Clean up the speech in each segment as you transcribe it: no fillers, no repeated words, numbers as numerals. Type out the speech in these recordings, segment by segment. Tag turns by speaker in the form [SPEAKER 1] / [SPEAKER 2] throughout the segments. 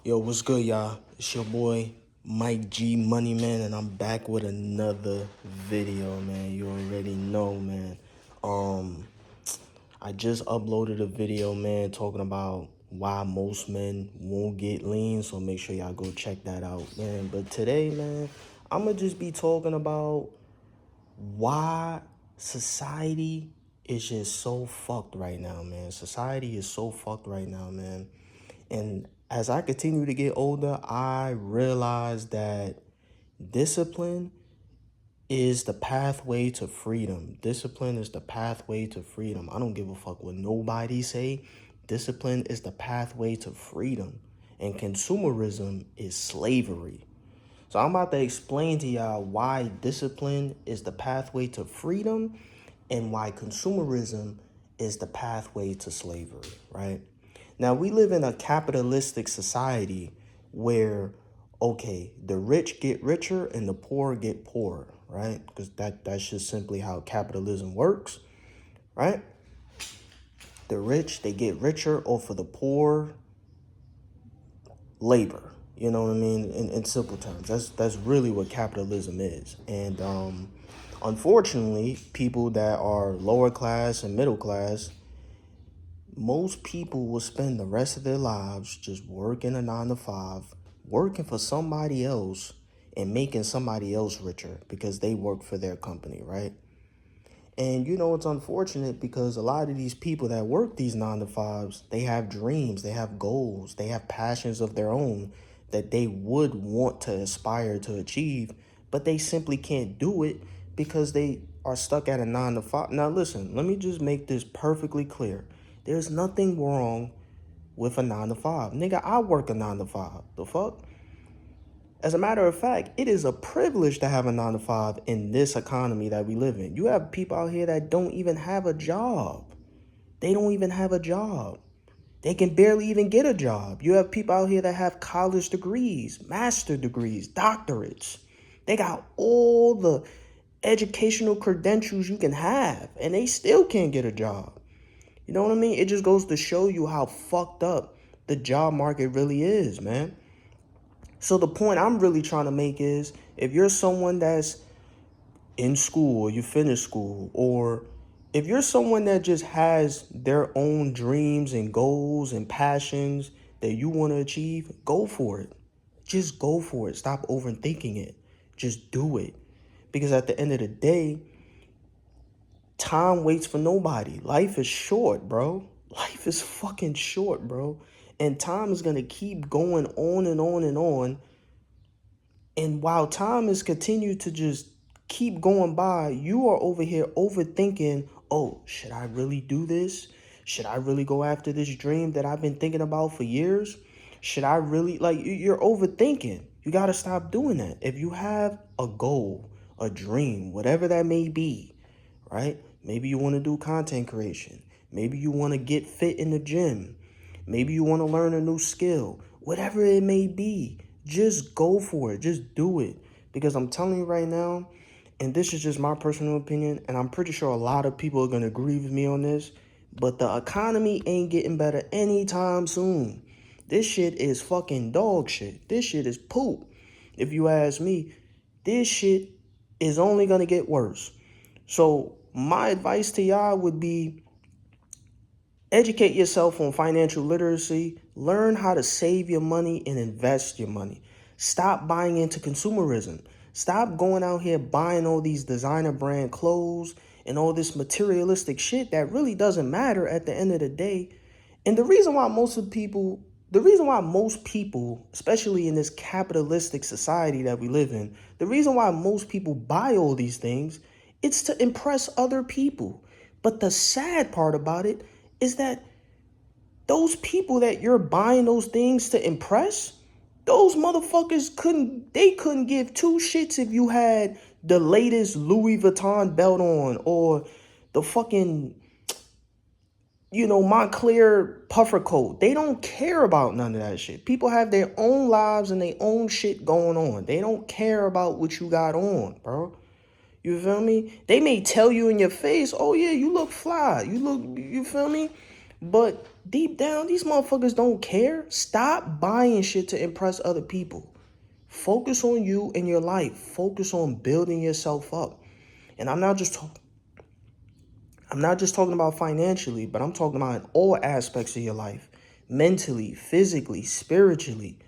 [SPEAKER 1] Yo, what's good, y'all? It's your boy, Mike G Money Man, and I'm back with another video, man. You already know, man. I just uploaded a video, man, talking about why most men won't get lean, so make sure y'all go check that out, man. But today, man, I'm gonna just be talking about why society is just so fucked right now, man. Society is so fucked right now, man. And as I continue to get older, I realize that discipline is the pathway to freedom. Discipline is the pathway to freedom. I don't give a fuck what nobody say. Discipline is the pathway to freedom. And consumerism is slavery. So I'm about to explain to y'all why discipline is the pathway to freedom and why consumerism is the pathway to slavery, right? Now, we live in a capitalistic society where, okay, the rich get richer and the poor get poorer, right? Because that's just simply how capitalism works, right? The rich, they get richer off of the poor labor. You know what I mean? In simple terms, that's really what capitalism is. And unfortunately, people that are lower class and middle class, most people will spend the rest of their lives just working a 9 to 5, working for somebody else and making somebody else richer because they work for their company, right? And you know, it's unfortunate because a lot of these people that work these 9 to 5s, they have dreams, they have goals, they have passions of their own that they would want to aspire to achieve, but they simply can't do it because they are stuck at a 9 to 5. Now, listen, let me just make this perfectly clear. There's nothing wrong with a 9 to 5. Nigga, I work a 9 to 5. The fuck? As a matter of fact, it is a privilege to have a 9 to 5 in this economy that we live in. You have people out here that don't even have a job. They don't even have a job. They can barely even get a job. You have people out here that have college degrees, master degrees, doctorates. They got all the educational credentials you can have, and they still can't get a job. You know what I mean? It just goes to show you how fucked up the job market really is, man. So the point I'm really trying to make is, if you're someone that's in school or you finish school, or if you're someone that just has their own dreams and goals and passions that you want to achieve, go for it. Just go for it. Stop overthinking it. Just do it. Because at the end of the day, time waits for nobody. Life is short, bro. Life is fucking short, bro. And time is going to keep going on and on and on. And while time is continued to just keep going by, you are over here overthinking, oh, should I really do this? Should I really go after this dream that I've been thinking about for years? Should I really, like, you're overthinking. You got to stop doing that. If you have a goal, a dream, whatever that may be, right? Maybe you want to do content creation. Maybe you want to get fit in the gym. Maybe you want to learn a new skill. Whatever it may be, just go for it. Just do it. Because I'm telling you right now, and this is just my personal opinion, and I'm pretty sure a lot of people are going to agree with me on this, but the economy ain't getting better anytime soon. This shit is fucking dog shit. This shit is poop. If you ask me, this shit is only going to get worse. So my advice to y'all would be, educate yourself on financial literacy. Learn how to save your money and invest your money. Stop buying into consumerism. Stop going out here buying all these designer brand clothes and all this materialistic shit that really doesn't matter at the end of the day. And the reason why most people, especially in this capitalistic society that we live in, the reason why most people buy all these things, it's to impress other people. But the sad part about it is that those people that you're buying those things to impress, those motherfuckers couldn't give two shits if you had the latest Louis Vuitton belt on or the fucking, Montclair puffer coat. They don't care about none of that shit. People have their own lives and their own shit going on. They don't care about what you got on, bro. You feel me? They may tell you in your face, oh yeah, you look fly. You feel me? But deep down, these motherfuckers don't care. Stop buying shit to impress other people. Focus on you and your life. Focus on building yourself up. And I'm not just talking about financially, but I'm talking about in all aspects of your life. Mentally, physically, spiritually.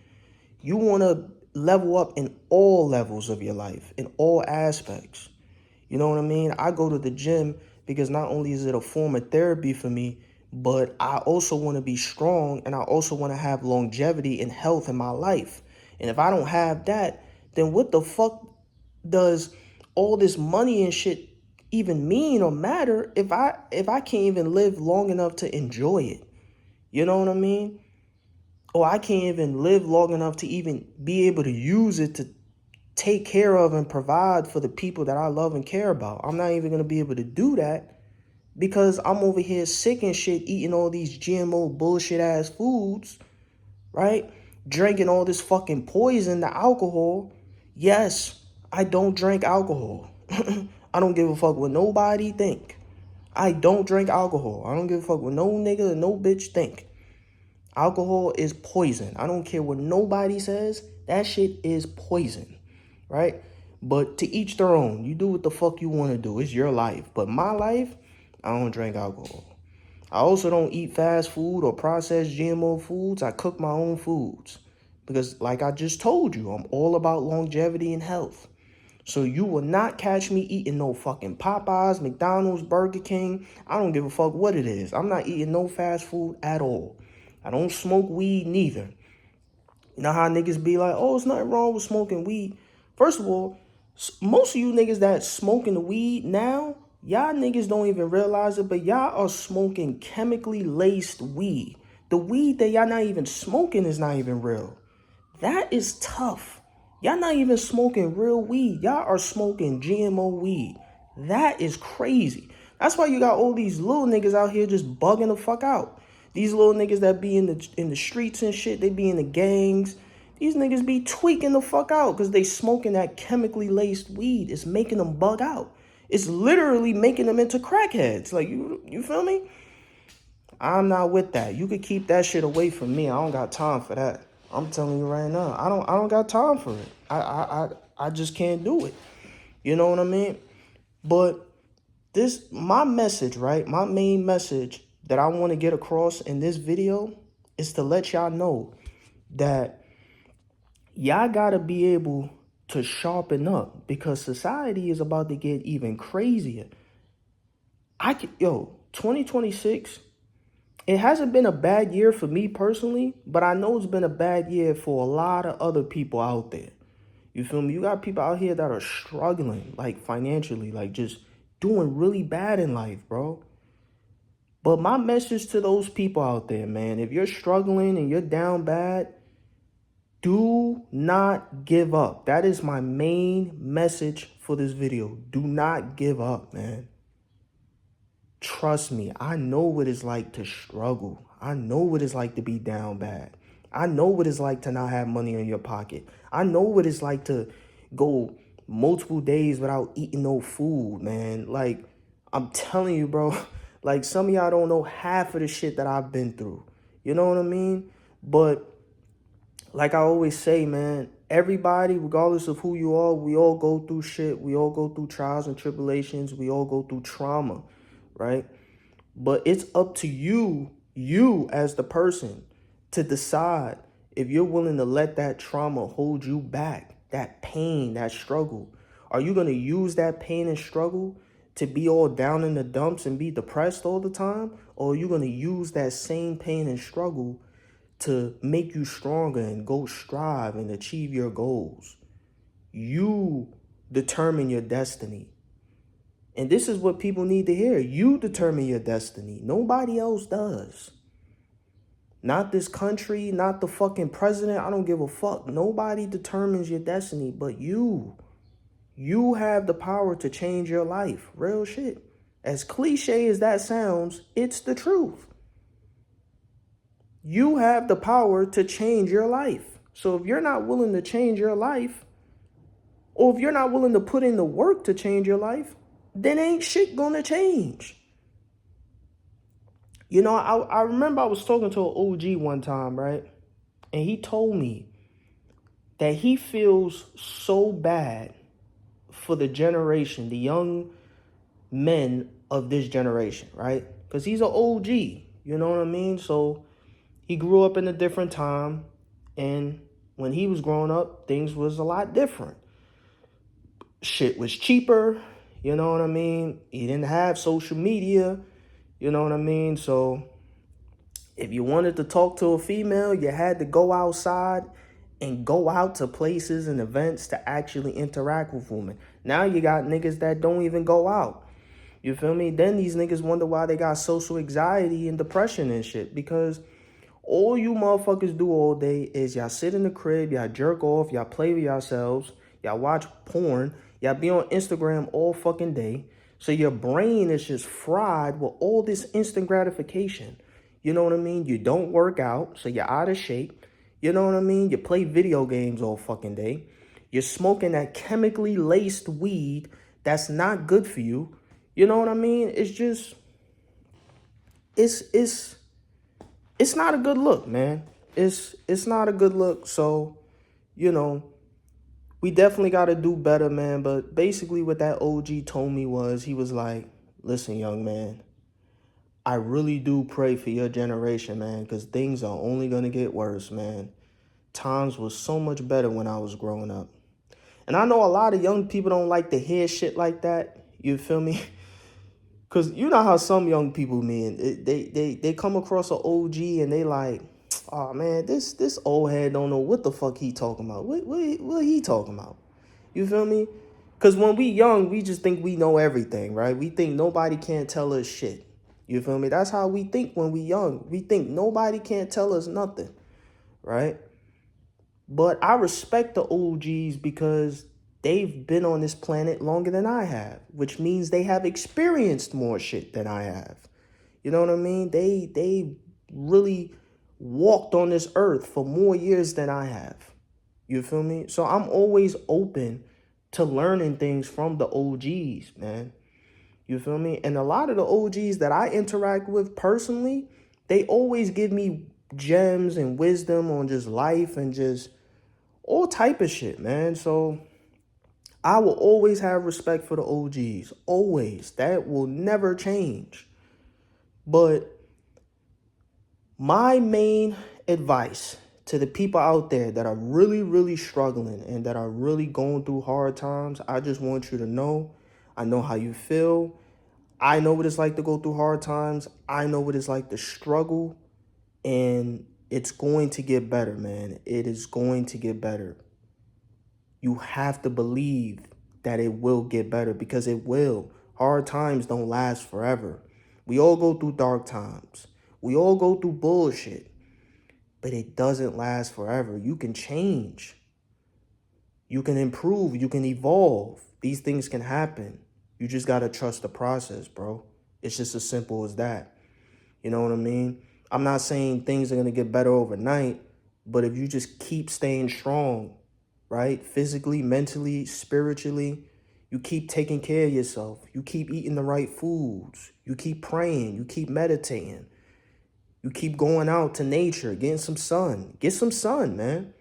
[SPEAKER 1] You want to level up in all levels of your life, in all aspects. You know what I mean? I go to the gym because not only is it a form of therapy for me, but I also want to be strong and I also want to have longevity and health in my life. And if I don't have that, then what the fuck does all this money and shit even mean or matter if I can't even live long enough to enjoy it? You know what I mean? Or I can't even live long enough to even be able to use it to take care of and provide for the people that I love and care about. I'm not even going to be able to do that because I'm over here sick and shit eating all these GMO bullshit ass foods, right? Drinking all this fucking poison, the alcohol. Yes, I don't drink alcohol. I don't give a fuck what nobody think. I don't drink alcohol. I don't give a fuck what no nigga or no bitch think. Alcohol is poison. I don't care what nobody says. That shit is poison, right? But to each their own. You do what the fuck you want to do. It's your life. But my life, I don't drink alcohol. I also don't eat fast food or processed GMO foods. I cook my own foods. Because like I just told you, I'm all about longevity and health. So you will not catch me eating no fucking Popeyes, McDonald's, Burger King. I don't give a fuck what it is. I'm not eating no fast food at all. I don't smoke weed neither. You know how niggas be like, oh, it's nothing wrong with smoking weed. First of all, most of you niggas that smoking the weed now, y'all niggas don't even realize it, but y'all are smoking chemically laced weed. The weed that y'all not even smoking is not even real. That is tough. Y'all not even smoking real weed. Y'all are smoking GMO weed. That is crazy. That's why you got all these little niggas out here just bugging the fuck out. These little niggas that be in the streets and shit, they be in the gangs. These niggas be tweaking the fuck out because they smoking that chemically laced weed. It's making them bug out. It's literally making them into crackheads. Like, you feel me? I'm not with that. You could keep that shit away from me. I don't got time for that. I'm telling you right now. I don't got time for it. I just can't do it. You know what I mean? But my message, right? My main message that I want to get across in this video is to let y'all know that y'all got to be able to sharpen up because society is about to get even crazier. 2026, it hasn't been a bad year for me personally, but I know it's been a bad year for a lot of other people out there. You feel me? You got people out here that are struggling, like financially, like just doing really bad in life, bro. But my message to those people out there, man, if you're struggling and you're down bad, do not give up. That is my main message for this video. Do not give up, man. Trust me, I know what it's like to struggle. I know what it's like to be down bad. I know what it's like to not have money in your pocket. I know what it's like to go multiple days without eating no food, man. Like, I'm telling you, bro, like some of y'all don't know half of the shit that I've been through. You know what I mean? But like I always say, man, everybody, regardless of who you are, we all go through shit. We all go through trials and tribulations. We all go through trauma, right? But it's up to you as the person, to decide if you're willing to let that trauma hold you back, that pain, that struggle. Are you going to use that pain and struggle to be all down in the dumps and be depressed all the time? Or are you going to use that same pain and struggle to make you stronger and go strive and achieve your goals? You determine your destiny. And this is what people need to hear. You determine your destiny. Nobody else does. Not this country, not the fucking president. I don't give a fuck. Nobody determines your destiny but you. You have the power to change your life. Real shit. As cliche as that sounds, it's the truth. You have the power to change your life. So if you're not willing to change your life, or if you're not willing to put in the work to change your life, then ain't shit gonna change. I remember I was talking to an OG one time, right? And he told me that he feels so bad for the generation, the young men of this generation, right? Because he's an OG, you know what I mean? So he grew up in a different time, and when he was growing up, things was a lot different. Shit was cheaper, you know what I mean? He didn't have social media, you know what I mean? So if you wanted to talk to a female, you had to go outside and go out to places and events to actually interact with women. Now you got niggas that don't even go out. You feel me? Then these niggas wonder why they got social anxiety and depression and shit. Because all you motherfuckers do all day is y'all sit in the crib, y'all jerk off, y'all play with yourselves, y'all watch porn, y'all be on Instagram all fucking day. So your brain is just fried with all this instant gratification. You know what I mean? You don't work out, so you're out of shape. You know what I mean? You play video games all fucking day. You're smoking that chemically laced weed that's not good for you. You know what I mean? It's just, it's it's not a good look, man. It's not a good look. So, you know, we definitely got to do better, man. But basically what that OG told me was, he was like, listen, young man, I really do pray for your generation, man, because things are only going to get worse, man. Times was so much better when I was growing up. And I know a lot of young people don't like to hear shit like that. You feel me? Because you know how some young people, man, they come across an OG and they like, oh, man, this old head don't know what the fuck he talking about. What he talking about? You feel me? Because when we young, we just think we know everything, right? We think nobody can't tell us shit. You feel me? That's how we think when we young. We think nobody can't tell us nothing, right? But I respect the OGs because they've been on this planet longer than I have, which means they have experienced more shit than I have. You know what I mean? They really walked on this earth for more years than I have. You feel me? So I'm always open to learning things from the OGs, man. You feel me? And a lot of the OGs that I interact with personally, they always give me gems and wisdom on just life and just all type of shit, man. So I will always have respect for the OGs. Always. That will never change. But my main advice to the people out there that are really, really struggling and that are really going through hard times, I just want you to know, I know how you feel. I know what it's like to go through hard times. I know what it's like to struggle. And it's going to get better, man. It is going to get better. You have to believe that it will get better, because it will. Hard times don't last forever. We all go through dark times. We all go through bullshit, but it doesn't last forever. You can change. You can improve. You can evolve. These things can happen. You just got to trust the process, bro. It's just as simple as that. You know what I mean? I'm not saying things are going to get better overnight, but if you just keep staying strong, right? Physically, mentally, spiritually, you keep taking care of yourself. You keep eating the right foods. You keep praying. You keep meditating. You keep going out to nature, getting some sun. Get some sun, man.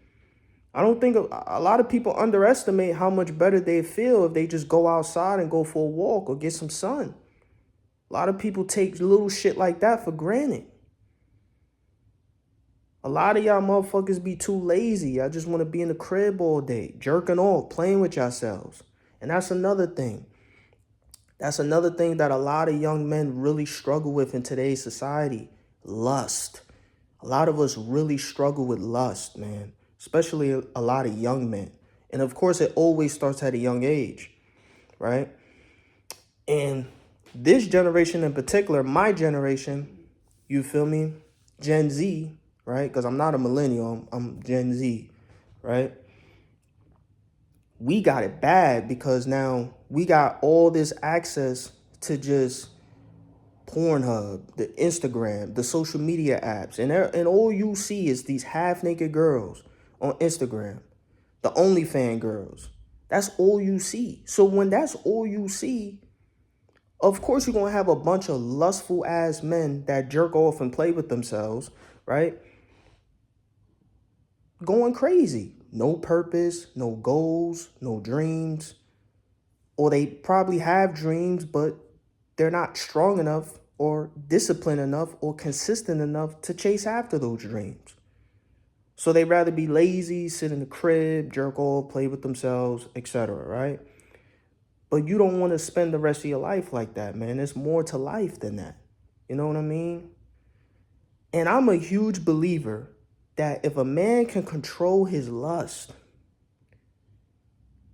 [SPEAKER 1] I don't think a lot of people underestimate how much better they feel if they just go outside and go for a walk or get some sun. A lot of people take little shit like that for granted. A lot of y'all motherfuckers be too lazy. I just want to be in the crib all day, jerking off, playing with yourselves. And that's another thing. That's another thing that a lot of young men really struggle with in today's society. Lust. A lot of us really struggle with lust, man. Especially a lot of young men. And of course, it always starts at a young age, right? And this generation in particular, my generation, you feel me? Gen Z, right? Because I'm not a millennial, I'm Gen Z, right? We got it bad because now we got all this access to just Pornhub, the Instagram, the social media apps. And all you see is these half-naked girls on Instagram, the OnlyFans girls. That's all you see. So when that's all you see, Of course, you're going to have a bunch of lustful ass men that jerk off and play with themselves, right? Going crazy. No purpose, no goals, no dreams. Or they probably have dreams, but they're not strong enough or disciplined enough or consistent enough to chase after those dreams. So they'd rather be lazy, sit in the crib, jerk off, play with themselves, etc., right? But you don't want to spend the rest of your life like that, man. There's more to life than that. You know what I mean? And I'm a huge believer that if a man can control his lust,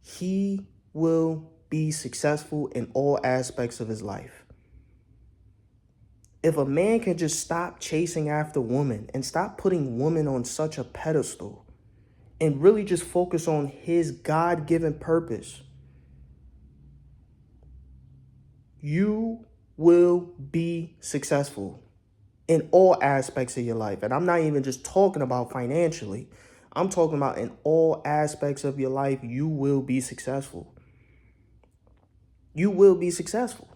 [SPEAKER 1] he will be successful in all aspects of his life. If a man can just stop chasing after women and stop putting women on such a pedestal and really just focus on his God-given purpose, you will be successful in all aspects of your life. And I'm not even just talking about financially. I'm talking about in all aspects of your life, you will be successful. You will be successful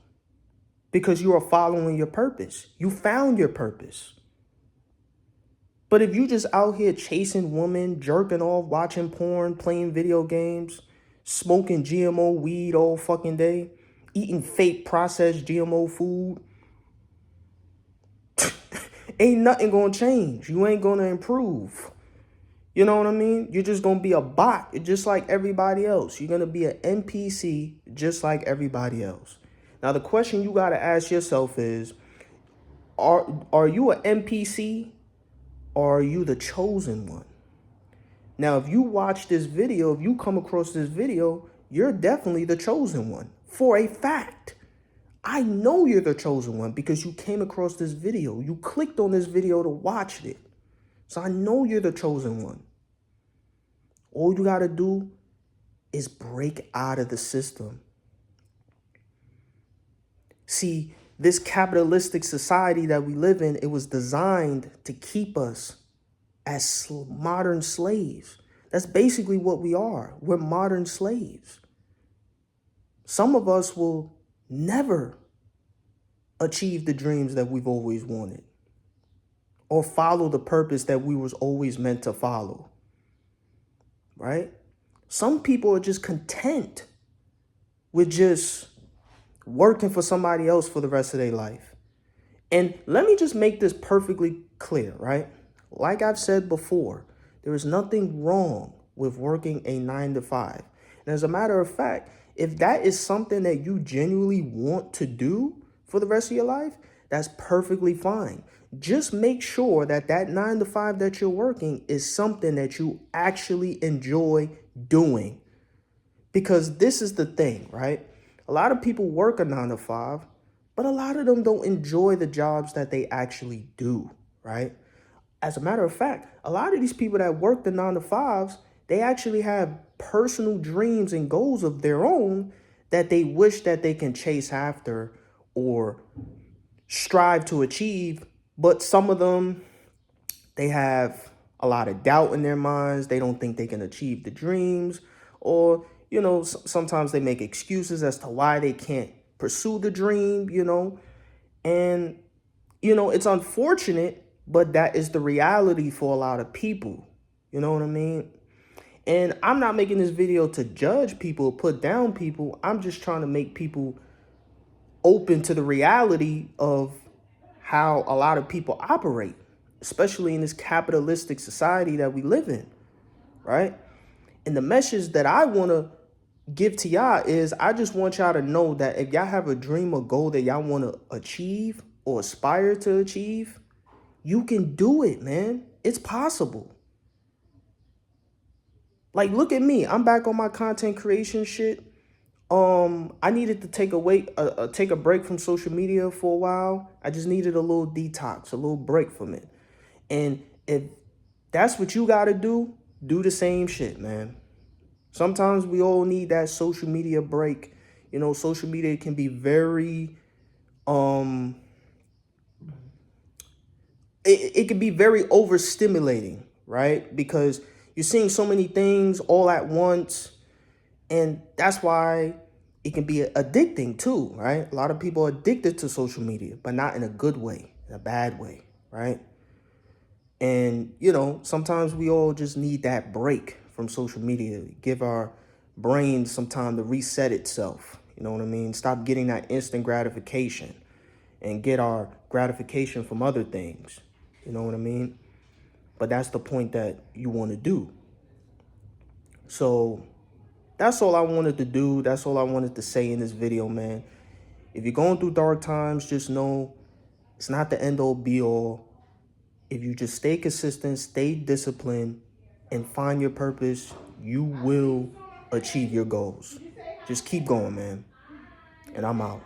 [SPEAKER 1] because you are following your purpose. You found your purpose. But if you just out here chasing women, jerking off, watching porn, playing video games, smoking GMO weed all fucking day, eating fake processed GMO food, ain't nothing gonna change. You ain't gonna improve. You know what I mean? You're just gonna be a bot, just like everybody else. You're gonna be an NPC just like everybody else. Now the question you gotta ask yourself is, are you an NPC or are you the chosen one? Now, if you watch this video, if you come across this video, you're definitely the chosen one for a fact. I know you're the chosen one because you came across this video. You clicked on this video to watch it. So I know you're the chosen one. All you got to do is break out of the system. See, this capitalistic society that we live in, it was designed to keep us as modern slaves. That's basically what we are. We're modern slaves. Some of us will never achieve the dreams that we've always wanted or follow the purpose that we was always meant to follow, right? Some people are just content with just working for somebody else for the rest of their life. And let me just make this perfectly clear, right? Like I've said before, there is nothing wrong with working a 9-to-5. And as a matter of fact, if that is something that you genuinely want to do for the rest of your life, that's perfectly fine. Just make sure that that 9-to-5 that you're working is something that you actually enjoy doing. Because this is the thing, right? A lot of people work a 9-to-5, but a lot of them don't enjoy the jobs that they actually do, right? As a matter of fact, a lot of these people that work the 9-to-5s, they actually have personal dreams and goals of their own that they wish that they can chase after or strive to achieve. But some of them, they have a lot of doubt in their minds. They don't think they can achieve the dreams, or, sometimes they make excuses as to why they can't pursue the dream, and, it's unfortunate, but that is the reality for a lot of people. You know what I mean? And I'm not making this video to judge people, put down people. I'm just trying to make people open to the reality of how a lot of people operate, especially in this capitalistic society that we live in, right? And the message that I want to give to y'all is I just want y'all to know that if y'all have a dream or goal that y'all want to achieve or aspire to achieve, you can do it, man. It's possible. Like, look at me. I'm back on my content creation shit. I needed to take a break from social media for a while. I just needed a little detox, a little break from it. And if that's what you got to do the same shit, man. Sometimes we all need that social media break. Social media can be very, it can be very overstimulating, right? Because you're seeing so many things all at once. And that's why it can be addicting too, right? A lot of people are addicted to social media, but not in a good way, in a bad way, right? And, sometimes we all just need that break from social media, give our brain some time to reset itself. You know what I mean? Stop getting that instant gratification and get our gratification from other things. You know what I mean? But that's the point that you want to do. So that's all I wanted to do. That's all I wanted to say in this video, man. If you're going through dark times, just know it's not the end all be all. If you just stay consistent, stay disciplined, and find your purpose, you will achieve your goals. Just keep going, man. And I'm out.